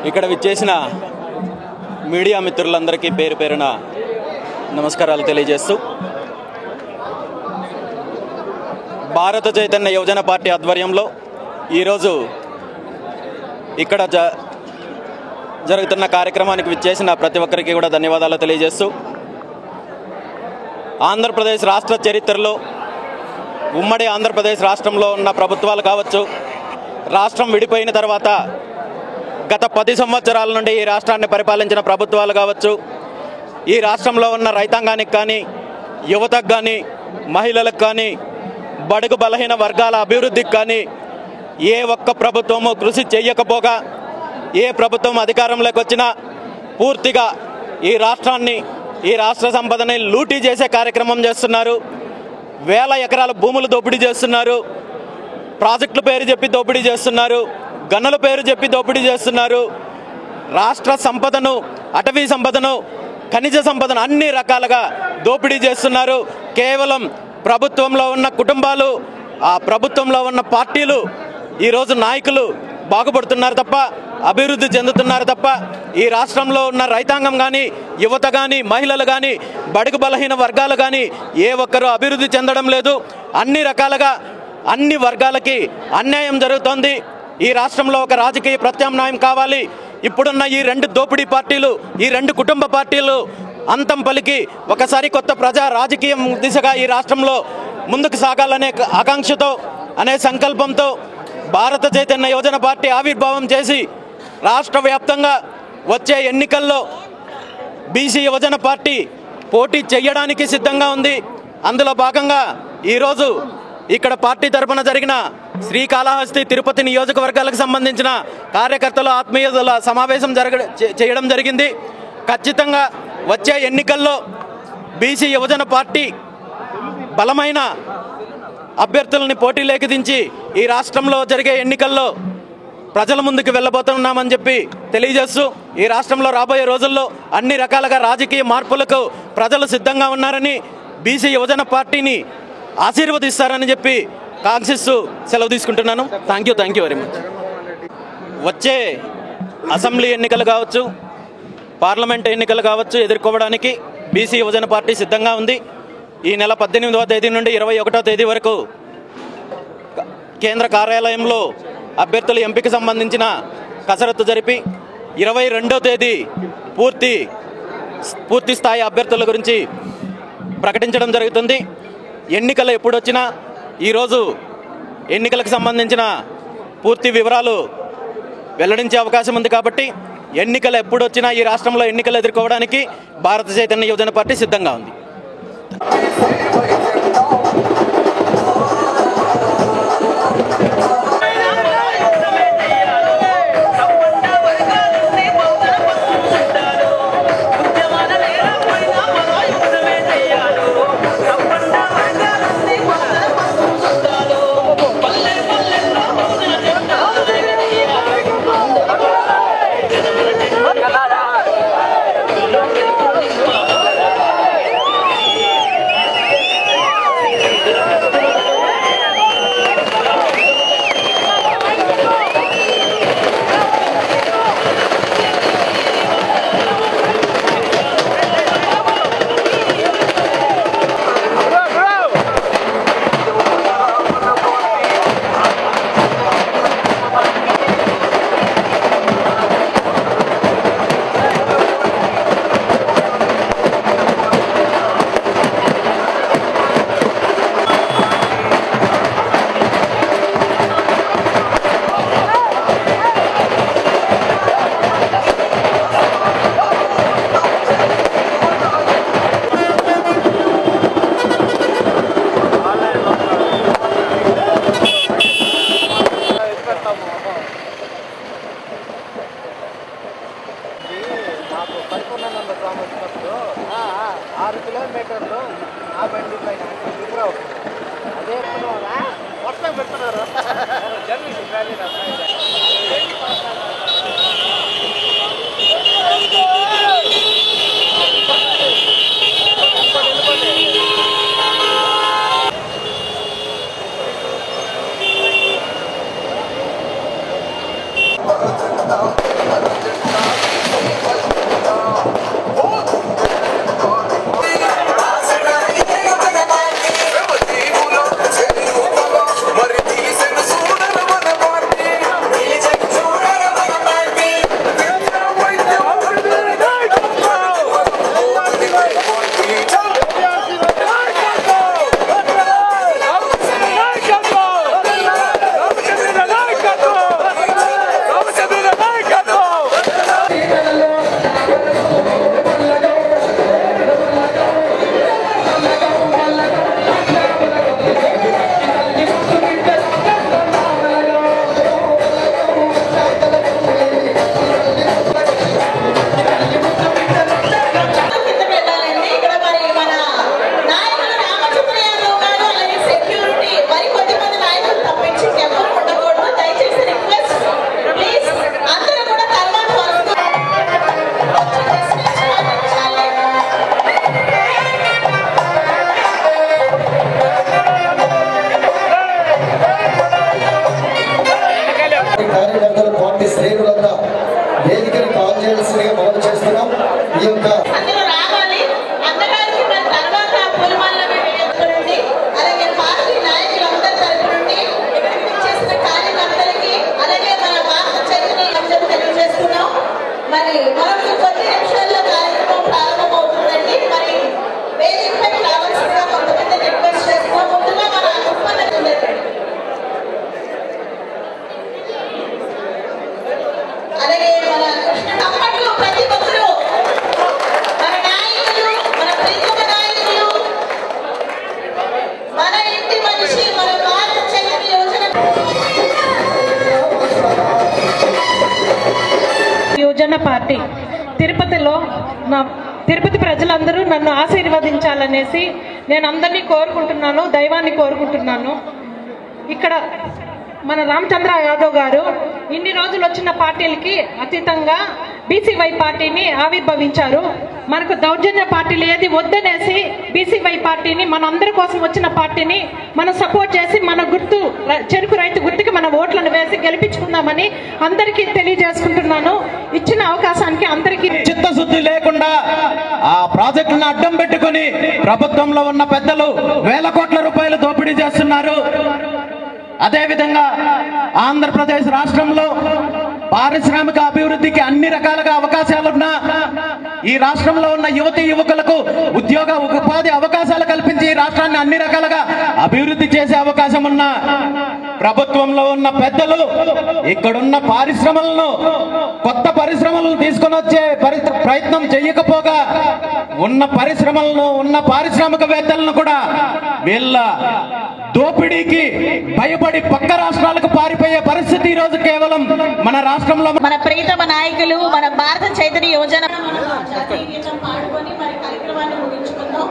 ఇక్కడ విచ్చేసిన మీడియా మిత్రులందరికీ పేరు పేరున నమస్కారాలు తెలియజేస్తూ, భారత చైతన్య యువజన పార్టీ ఆధ్వర్యంలో ఈరోజు ఇక్కడ జరుగుతున్న కార్యక్రమానికి విచ్చేసిన ప్రతి ఒక్కరికి కూడా ధన్యవాదాలు తెలియజేస్తూ, ఆంధ్రప్రదేశ్ రాష్ట్ర చరిత్రలో ఉమ్మడి ఆంధ్రప్రదేశ్ రాష్ట్రంలో ఉన్న ప్రభుత్వాలు కావచ్చు, రాష్ట్రం విడిపోయిన తర్వాత గత 10 సంవత్సరాల నుండి ఈ రాష్ట్రాన్ని పరిపాలించిన ప్రభుత్వాలు కావచ్చు, ఈ రాష్ట్రంలో ఉన్న రైతాంగానికి కానీ, యువతకు కానీ, మహిళలకు కానీ, బడుగు బలహీన వర్గాల అభివృద్ధికి కానీ ఏ ఒక్క ప్రభుత్వము కృషి చేయకపోగా, ఏ ప్రభుత్వం అధికారంలోకి వచ్చినా పూర్తిగా ఈ రాష్ట్రాన్ని, ఈ రాష్ట్ర సంపదని లూటీ చేసే కార్యక్రమం చేస్తున్నారు. వేల ఎకరాల భూములు దోపిడీ చేస్తున్నారు, ప్రాజెక్టుల పేరు చెప్పి దోపిడీ చేస్తున్నారు, గనుల పేరు చెప్పి దోపిడీ చేస్తున్నారు. రాష్ట్ర సంపదను, అటవీ సంపదను, ఖనిజ సంపదను అన్ని రకాలుగా దోపిడీ చేస్తున్నారు. కేవలం ప్రభుత్వంలో ఉన్న కుటుంబాలు, ఆ ప్రభుత్వంలో ఉన్న పార్టీలు, ఈరోజు నాయకులు బాగుపడుతున్నారు తప్ప, అభివృద్ధి చెందుతున్నారు తప్ప, ఈ రాష్ట్రంలో ఉన్న రైతాంగం కానీ, యువత కానీ, మహిళలు కానీ, బడుగు బలహీన వర్గాలు కానీ ఏ ఒక్కరూ అభివృద్ధి చెందడం లేదు. అన్ని రకాలుగా అన్ని వర్గాలకి అన్యాయం జరుగుతోంది. ఈ రాష్ట్రంలో ఒక రాజకీయ ప్రత్యామ్నాయం కావాలి. ఇప్పుడున్న ఈ 2 దోపిడీ పార్టీలు, ఈ 2 కుటుంబ పార్టీలు అంతం పలికి ఒకసారి కొత్త ప్రజా రాజకీయం దిశగా ఈ రాష్ట్రంలో ముందుకు సాగాలనే ఆకాంక్షతో, అనే సంకల్పంతో భారత చైతన్య యువజన పార్టీ ఆవిర్భావం చేసి రాష్ట్ర వ్యాప్తంగా వచ్చే ఎన్నికల్లో బీసీ యువజన పార్టీ పోటీ చేయడానికి సిద్ధంగా ఉంది. అందులో భాగంగా ఈరోజు ఇక్కడ పార్టీ తరఫున జరిగిన శ్రీకాళహస్తి, తిరుపతి నియోజకవర్గాలకు సంబంధించిన కార్యకర్తల ఆత్మీయతల సమావేశం చేయడం జరిగింది. ఖచ్చితంగా వచ్చే ఎన్నికల్లో బీసీ యువజన పార్టీ బలమైన అభ్యర్థులని పోటీలోకి దించి ఈ రాష్ట్రంలో జరిగే ఎన్నికల్లో ప్రజల ముందుకు వెళ్ళబోతున్నామని చెప్పి తెలియజేస్తూ, ఈ రాష్ట్రంలో రాబోయే రోజుల్లో అన్ని రకాలుగా రాజకీయ మార్పులకు ప్రజలు సిద్ధంగా ఉన్నారని, బీసీ యువజన పార్టీని ఆశీర్వదిస్తారని చెప్పి కాంక్షిస్తూ సెలవు తీసుకుంటున్నాను. Thank you very much. వచ్చే అసెంబ్లీ ఎన్నికలు కావచ్చు, పార్లమెంట్ ఎన్నికలు కావచ్చు ఎదుర్కోవడానికి బీసీ యువజన పార్టీ సిద్ధంగా ఉంది. ఈ నెల 18వ తేదీ నుండి 21వ తేదీ వరకు కేంద్ర కార్యాలయంలో అభ్యర్థుల ఎంపిక సంబంధించిన కసరత్తు జరిపి 22వ తేదీ పూర్తి స్థాయి అభ్యర్థుల గురించి ప్రకటించడం జరుగుతుంది. ఎన్నికలు ఎప్పుడొచ్చినా ఈరోజు ఎన్నికలకు సంబంధించిన పూర్తి వివరాలు వెల్లడించే అవకాశం ఉంది. కాబట్టి ఎన్నికలు ఎప్పుడొచ్చినా ఈ రాష్ట్రంలో ఎన్నికలు ఎదుర్కోవడానికి భారత చైతన్య యువజన పార్టీ సిద్ధంగా ఉంది. చిన్న పార్టీ. తిరుపతిలో తిరుపతి ప్రజలందరూ నన్ను ఆశీర్వదించాలనేసి నేను అందరినీ కోరుకుంటున్నాను, దైవాన్ని కోరుకుంటున్నాను. ఇక్కడ మన రామచంద్ర యాదవ్ గారు ఇన్ని రోజులు వచ్చిన పార్టీలకి అతీతంగా బీసీవై పార్టీని ఆవిర్భవించారు. మనకు దౌర్జన్య పార్టీలు ఏది వద్దనేసి బీసీవై పార్టీని, మనందరి కోసం వచ్చిన పార్టీని మనం సపోర్ట్ చేసి మన గుర్తు చెరుకు రైతు గుర్తుకి మన ఓట్లను వేసి గెలిపించుకుందామని అందరికీ తెలియజేసుకుంటున్నాను. ఇచ్చిన అవకాశానికి అందరికీ చిత్తశుద్ధి లేకుండా ఆ ప్రాజెక్టులను అడ్డం పెట్టుకుని ప్రభుత్వంలో ఉన్న పెద్దలు వేల కోట్ల రూపాయలు దోపిడీ చేస్తున్నారు. అదేవిధంగా ఆంధ్రప్రదేశ్ రాష్ట్రంలో పారిశ్రామిక అభివృద్ధికి అన్ని రకాలుగా అవకాశాలున్నా ఈ రాష్ట్రంలో ఉన్న యువతీ యువకులకు ఉద్యోగ ఉపాధి అవకాశాలు కల్పించి ఈ రాష్ట్రాన్ని అన్ని రకాలుగా అభివృద్ధి చేసే అవకాశం ఉన్న ప్రభుత్వంలో ఉన్న పెద్దలు ఇక్కడున్న పరిశ్రమలను, కొత్త పరిశ్రమలను తీసుకొని వచ్చే ప్రయత్నం చేయకపోగా ఉన్న పరిశ్రమలను, ఉన్న పారిశ్రామికవేత్తలను కూడా వీళ్ళ దోపిడీకి భయపడి పక్క రాష్ట్రాలకు పారిపోయే పరిస్థితి ఈ రోజు కేవలం మన రాష్ట్రంలో. మన ప్రీతమ నాయకులు, మన భారత చైతన్య యోజన పాడుకొని మరి కార్యక్రమాన్ని ముగించుకుందాం.